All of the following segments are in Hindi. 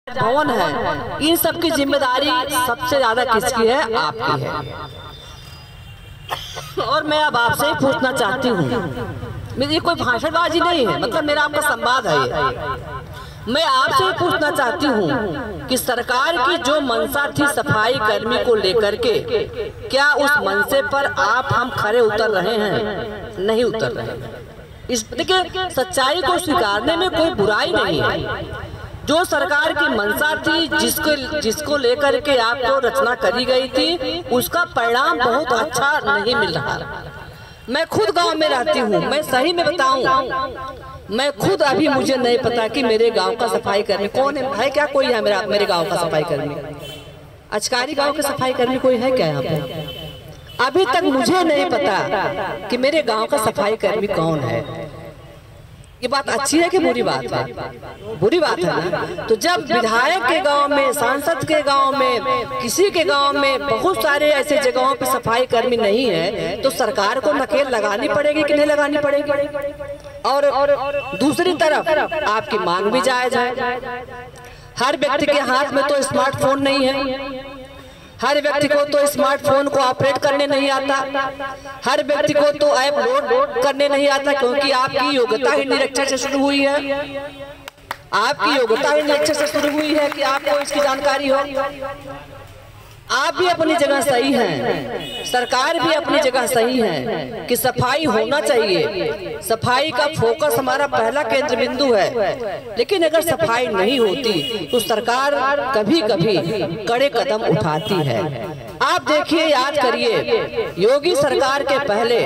भवन है, इन सब की जिम्मेदारी सबसे ज्यादा किसकी है? आपकी है। और मैं अब आपसे पूछना चाहती हूँ, मेरी कोई भाषणबाजी नहीं है, मतलब मेरा आपका संवाद है। मैं आपसे पूछना चाहती हूँ कि सरकार की जो मंशा थी सफाई कर्मी को लेकर के, क्या उस मंशे पर हम खरे उतर रहे हैं? नहीं उतर रहे। इस देखिए, सच्चाई को स्वीकारने में कोई बुराई नहीं है। जो सरकार की मंशा थी, जिसको लेकर के आपको रचना करी गई थी, उसका परिणाम बहुत अच्छा नहीं मिल रहा। मैं खुद गांव में रहती हूँ, मैं सही में बताऊं, मैं खुद अभी मुझे नहीं पता कि मेरे गांव का सफाई कर्मी कौन है क्या कोई है मेरे गांव का सफाई कर्मी? अचकारी गांव के सफाई कर्मी कोई है क्या यहाँ पे? अभी तक मुझे नहीं पता कि मेरे गांव का सफाई कर्मी कौन है। ये बात अच्छी है कि बुरी बात है? बुरी बात है ना। तो जब विधायक के गांव में, सांसद के गांव में, किसी के गांव में बहुत सारे ऐसे जगहों पे सफाई कर्मी नहीं है, तो सरकार को नकेल लगानी पड़ेगी कि नहीं लगानी पड़ेगी? और दूसरी तरफ आपकी मांग भी जायज है। हर व्यक्ति के हाथ में तो स्मार्टफोन नहीं है, हर व्यक्ति को तो स्मार्टफोन को ऑपरेट करने नहीं आता, हर व्यक्ति को तो ऐप लोड करने नहीं आता, क्योंकि आपकी योग्यता ही निरीक्षण से शुरू हुई है। आपकी योग्यता ही निरीक्षण से शुरू हुई है कि आपको इसकी जानकारी हो। आप भी अपनी जगह सही हैं, सरकार भी अपनी जगह सही है कि सफाई होना चाहिए। सफाई का फोकस हमारा पहला केंद्र बिंदु है। लेकिन अगर सफाई नहीं होती तो सरकार कभी कभी कड़े कदम उठाती है। आप देखिए, याद करिए, योगी सरकार के पहले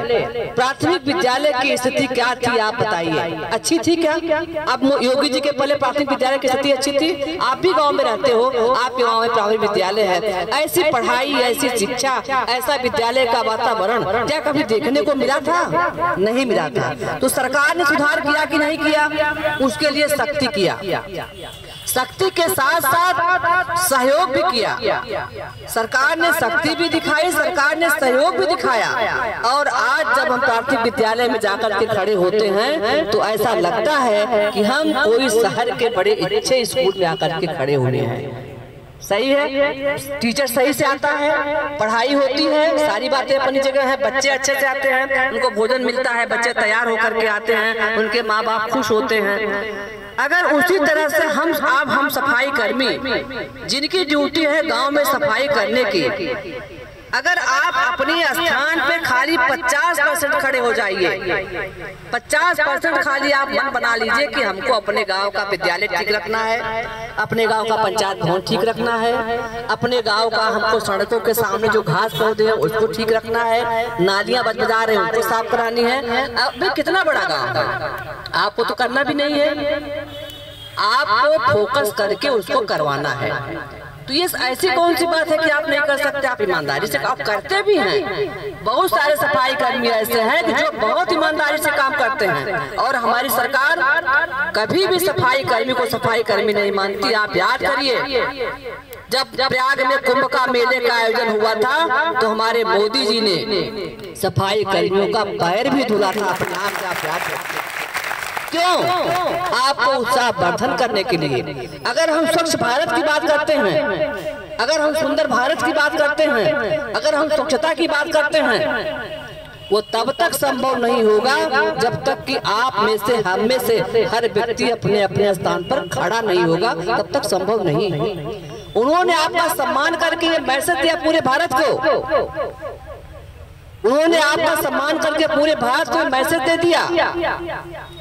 प्राथमिक विद्यालय की स्थिति क्या थी? आप बताइए, अच्छी थी क्या? अब योगी जी के पहले प्राथमिक विद्यालय की स्थिति अच्छी थी? आप भी गांव में रहते हो, आपके गांव में प्राथमिक विद्यालय है। ऐसी पढ़ाई, ऐसी शिक्षा, ऐसा विद्यालय का वातावरण क्या कभी देखने को मिला था? नहीं मिला था। तो सरकार ने सुधार किया कि नहीं किया? उसके लिए सख्ती किया, सख्ती के साथ साथ सहयोग भी किया। सरकार ने सख्ती भी दिखाई, सरकार ने सहयोग भी दिखाया। और आज जब हम प्राथमिक विद्यालय में जाकर के खड़े होते हैं तो ऐसा लगता है कि हम कोई शहर के बड़े अच्छे स्कूल में आकर के खड़े हुए हैं। सही है, टीचर सही से आता है, पढ़ाई होती है, सारी बातें अपनी जगह है, बच्चे अच्छे से आते हैं, उनको भोजन मिलता है, बच्चे तैयार होकर के आते हैं, उनके माँ बाप खुश होते हैं। अगर उसी तरह से हम सफाई कर्मी, जिनकी ड्यूटी है गांव में सफाई करने की, अगर आप अपने स्थान पे खाली 50% खड़े हो जाइए, 50% खाली आप मन बना लीजिए कि हमको अपने गांव का विद्यालय ठीक रखना है, अपने गांव का पंचायत भवन ठीक रखना है, अपने गांव का हमको सड़कों के सामने जो घास पौधे हैं उसको ठीक रखना है, नालियां बदबूदार रहे उनको साफ करानी है। अब कितना बड़ा गाँव है, आपको तो करना भी नहीं है, आपको फोकस करके उसको करवाना है। तो ये ऐसी कौन सी बात है कि आप नहीं कर सकते? आप ईमानदारी से आप करते भी हैं। बहुत सारे सफाई कर्मी ऐसे हैं कि जो बहुत ईमानदारी से काम करते हैं, और हमारी सरकार कभी भी सफाई कर्मी को सफाई कर्मी नहीं मानती। आप याद करिए, जब प्रयाग में कुंभ का मेले का आयोजन हुआ था तो हमारे मोदी जी ने सफाई कर्मियों का पैर भी धुला था अपने आप से। आप याद करिए, क्यों? आपको उत्साहवर्धन करने के लिए। अगर हम स्वच्छ भारत की बात करते हैं, अगर हम सुंदर भारत की बात करते हैं, अगर हम स्वच्छता की बात करते हैं, वो तब तक संभव नहीं होगा जब तक कि आप में से, हम में से हर व्यक्ति अपने अपने स्थान पर खड़ा नहीं होगा, तब तक संभव नहीं। उन्होंने आपका सम्मान करके ये मैसेज दिया पूरे भारत को, उन्होंने आपका सम्मान करके पूरे भारत को मैसेज दे दिया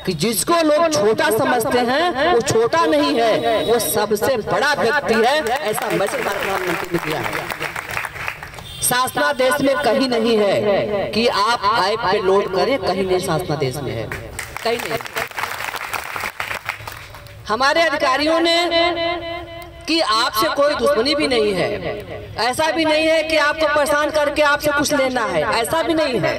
कि जिसको लोग छोटा समझते हैं वो छोटा नहीं है, वो सबसे बड़ा व्यक्ति है। ऐसा मैसेज प्रधानमंत्री ने दिया है। शासनादेश में कहीं नहीं है कि आप ऐप पे लोड करें, कहीं नहीं शासनादेश में है, कहीं नहीं। हमारे अधिकारियों ने कि आपसे कोई दुश्मनी भी नहीं है, ऐसा भी नहीं है कि आपको परेशान करके आपसे कुछ लेना है, ऐसा भी नहीं है।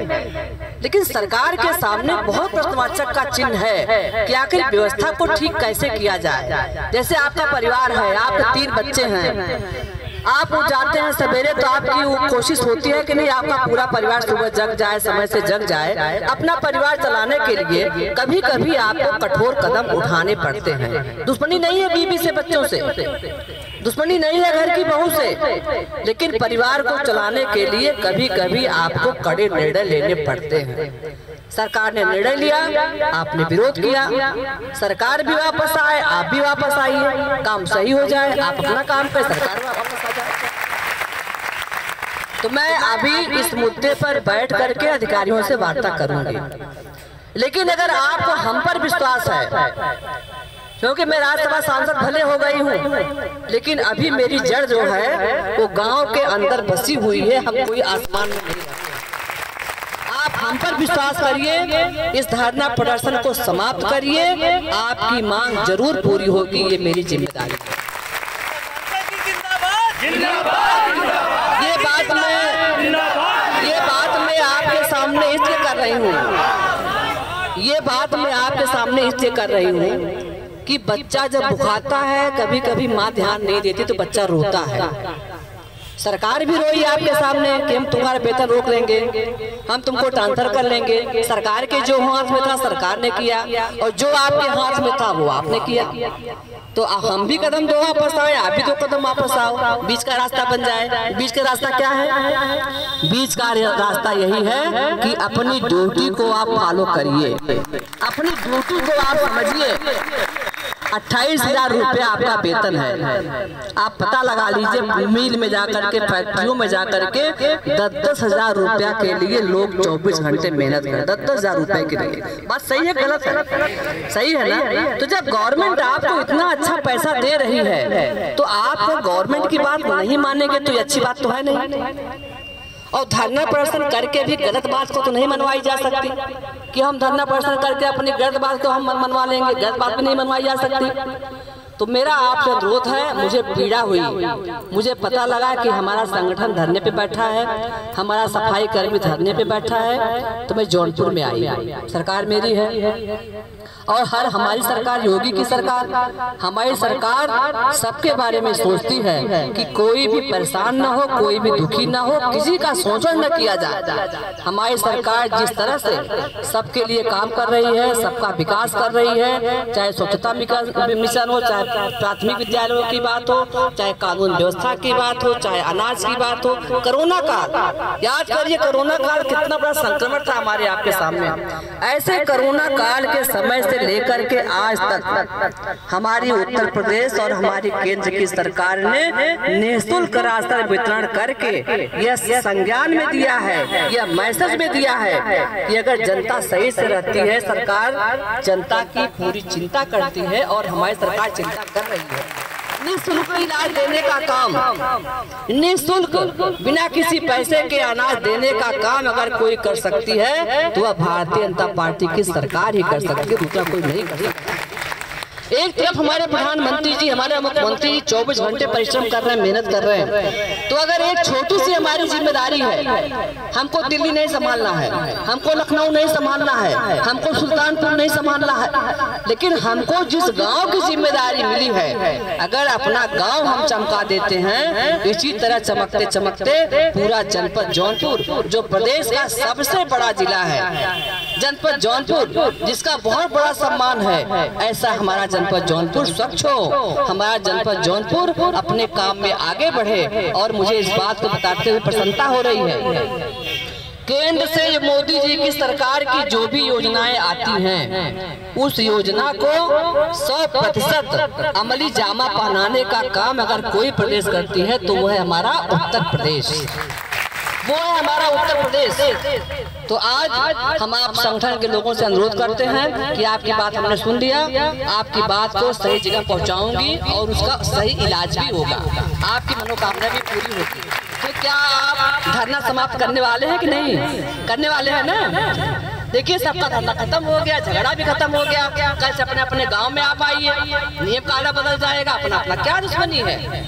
लेकिन सरकार के सामने बहुत प्रश्नवाचक का चिन्ह है कि आखिर व्यवस्था को ठीक कैसे किया जाए। जैसे आपका परिवार है, आपके 3 बच्चे हैं, आप उठ जाते हैं सवेरे तो आपकी वो कोशिश होती है कि नहीं आपका पूरा परिवार सुबह जग जाए, समय से जग जाए। अपना परिवार चलाने के लिए कभी कभी आपको कठोर कदम उठाने पड़ते हैं। दुश्मनी नहीं है बीवी से, बच्चों से, दुश्मनी नहीं है घर की बहू से, लेकिन परिवार को चलाने के लिए कभी कभी आपको कड़े निर्णय लेने पड़ते हैं। सरकार ने निर्णय लिया, आपने विरोध किया, सरकार भी वापस आए, आप भी वापस आइए, काम सही हो जाए, आप अपना काम करें, सरकार वापस आ जाए। तो मैं अभी इस मुद्दे पर बैठ करके अधिकारियों से वार्ता करूंगी। लेकिन अगर आपको हम पर विश्वास है, क्योंकि मैं राज्यसभा सांसद भले हो गई हूँ, लेकिन अभी मेरी जड़ जो है वो गांव के अंदर बसी हुई है, हम कोई आसमान में नहीं रहते। आप हम पर विश्वास करिए, इस धरना प्रदर्शन को समाप्त करिए, आपकी मांग जरूर पूरी होगी, ये मेरी जिम्मेदारी है। ये बात मैं आपके सामने इसलिए कर रही हूँ, ये बात मैं आपके सामने इसलिए कर रही हूँ कि बच्चा जब भुखाता है, कभी कभी माँ ध्यान नहीं देती तो बच्चा रोता है। सरकार भी रोई आपके सामने कि हम तुम्हारा वेतन रोक लेंगे, हम तुमको ट्रांसफर कर लेंगे। सरकार के जो हाथ में था सरकार ने किया, और जो आपके हाथ में था वो आपने किया। तो हम भी कदम दो वापस आए, आप भी दो कदम वापस आओ, बीच का रास्ता बन जाए। बीच का रास्ता क्या है? बीच का रास्ता यही है कि अपनी ड्यूटी को आप फॉलो करिए, अपनी ड्यूटी को आप समझिए। 28,000 रुपया आपका वेतन है। आप पता लगा लीजिए, मिल में जाकर के, फैक्ट्रियों में जाकर के 10-10 हजार रुपया के लिए लोग 24 घंटे मेहनत करें, 10-10 हजार रुपए के लिए। बात सही है गलत है? सही है ना? तो जब गवर्नमेंट आपको इतना अच्छा पैसा दे रही है तो आप गवर्नमेंट की बात नहीं मानेंगे तो ये अच्छी बात तो है नहीं। और धरना प्रदर्शन करके भी गलत बात को तो नहीं मनवाई जा सकती कि हम धरना प्रदर्शन करके अपनी गलत बात को हम मनवा लेंगे, गलत बात भी नहीं मनवाई जा सकती। तो मेरा आपसे अनुरोध है, मुझे पीड़ा हुई, मुझे पता लगा कि हमारा संगठन धरने पे बैठा है, हमारा सफाई कर्मी धरने पे बैठा है, तो मैं जौनपुर में आई। सरकार मेरी है और हमारी सरकार योगी की सरकार, हमारी सरकार सबके बारे में सोचती है कि कोई भी परेशान ना हो, कोई भी दुखी ना हो, किसी का शोषण न किया जाए। हमारी सरकार जिस तरह से सबके लिए काम कर रही है, सबका विकास कर रही है, चाहे स्वच्छता मिशन हो, चाहे प्राथमिक विद्यालयों की बात हो, चाहे कानून व्यवस्था की बात हो, चाहे अनाज की बात हो, कोरोना काल याद करिए, कोरोना काल कितना बड़ा संक्रमण था हमारे आपके सामने। ऐसे कोरोना काल के समय से लेकर के आज तक हमारी उत्तर प्रदेश और हमारी केंद्र की सरकार ने निःशुल्क राशन वितरण करके यह संज्ञान में दिया है, यह मैसेज में दिया है कि अगर जनता सही से रहती है, सरकार जनता की पूरी चिंता करती है और हमारी सरकार चिंता कर रही है। निःशुल्क इलाज देने का काम, निःशुल्क बिना किसी पैसे के अनाज देने का काम अगर कोई कर सकती है तो वह भारतीय जनता पार्टी की सरकार ही कर सकती है, दूसरा कोई नहीं कर सकता। एक तरफ हमारे प्रधानमंत्री जी, हमारे मुख्यमंत्री जी 24 घंटे परिश्रम कर रहे हैं, मेहनत कर रहे हैं, तो अगर एक छोटी सी हमारी जिम्मेदारी है, हमको दिल्ली नहीं संभालना है, हमको लखनऊ नहीं संभालना है, हमको सुल्तानपुर नहीं संभालना है, लेकिन हमको जिस गांव की जिम्मेदारी मिली है, अगर अपना गांव हम चमका देते हैं, इसी तरह चमकते चमकते पूरा जनपद जौनपुर जो प्रदेश का सबसे बड़ा जिला है, जनपद जौनपुर जिसका बहुत बड़ा सम्मान है, ऐसा हमारा जनपद जौनपुर स्वच्छ हो, हमारा जनपद जौनपुर अपने काम में आगे बढ़े। और मुझे इस बात को बताते हुए प्रसन्नता हो रही है, केंद्र से मोदी जी की सरकार की जो भी योजनाएं आती हैं, उस योजना को 100% अमली जामा पहनाने का काम अगर कोई प्रदेश करती है तो वह है हमारा उत्तर प्रदेश, वो है हमारा उत्तर प्रदेश। तो आज हम आप संगठन के लोगों से अनुरोध करते हैं कि आपकी बात हमने सुन लिया, आपकी बात को सही जगह पहुंचाऊंगी और उसका सही इलाज भी होगा, आपकी मनोकामना भी पूरी होगी। तो क्या आप धरना समाप्त करने वाले हैं कि नहीं? करने वाले हैं ना? देखिए, सबका धरना खत्म हो गया, झगड़ा भी खत्म हो गया, कल से अपने अपने गाँव में आप आइए, नियम कायदा बदल जाएगा, अपना अपना क्या दुश्मनी है?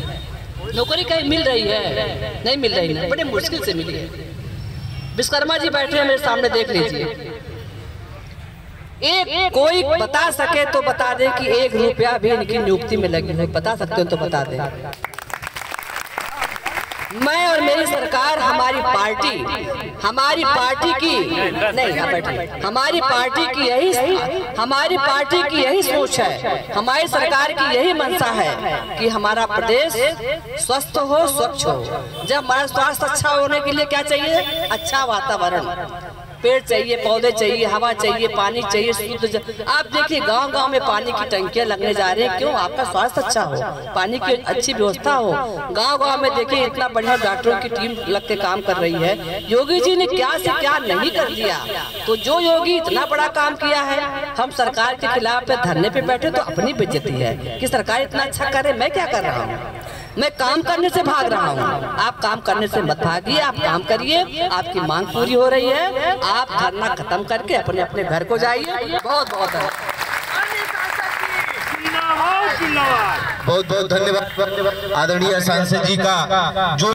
नौकरी कहीं मिल रही है? नहीं मिल रही है, बड़े मुश्किल से मिली है। विश्वकर्मा जी बैठे हैं मेरे सामने, देख लीजिए, एक कोई बता सके तो बता दे कि 1 रुपया भी इनकी नियुक्ति में लगी है, बता सकते हो तो बता दे। मैं और मेरी सरकार, हमारी पार्टी की नहीं, हमारी पार्टी की यही सोच है, हमारी सरकार की यही मंशा है कि हमारा प्रदेश स्वस्थ हो, स्वच्छ हो। जब हमारा स्वास्थ्य अच्छा होने के लिए क्या चाहिए? अच्छा वातावरण, पेड़ चाहिए, पौधे चाहिए, हवा चाहिए, पानी चाहिए, शुद्ध। आप देखिए गांव-गांव में पानी की टंकियां लगने जा रही हैं। क्यों? आपका स्वास्थ्य अच्छा हो, पानी की अच्छी व्यवस्था हो। गांव-गांव में देखिए इतना बढ़िया डॉक्टरों की टीम लग के काम कर रही है। योगी जी ने क्या से क्या नहीं कर दिया। तो जो योगी इतना बड़ा काम किया है, हम सरकार के खिलाफ पे धरने पे बैठे तो अपनी बेइज्जती है कि सरकार इतना अच्छा करे। मैं क्या कर रहा हूँ? मैं काम करने से भाग रहा हूँ। आप काम करने से मत भागिए, आप काम करिए। आपकी मांग पूरी हो रही है, आप धरना खत्म करके अपने अपने घर को जाइए। बहुत बहुत धन्यवाद आदरणीय सांसद जी का जो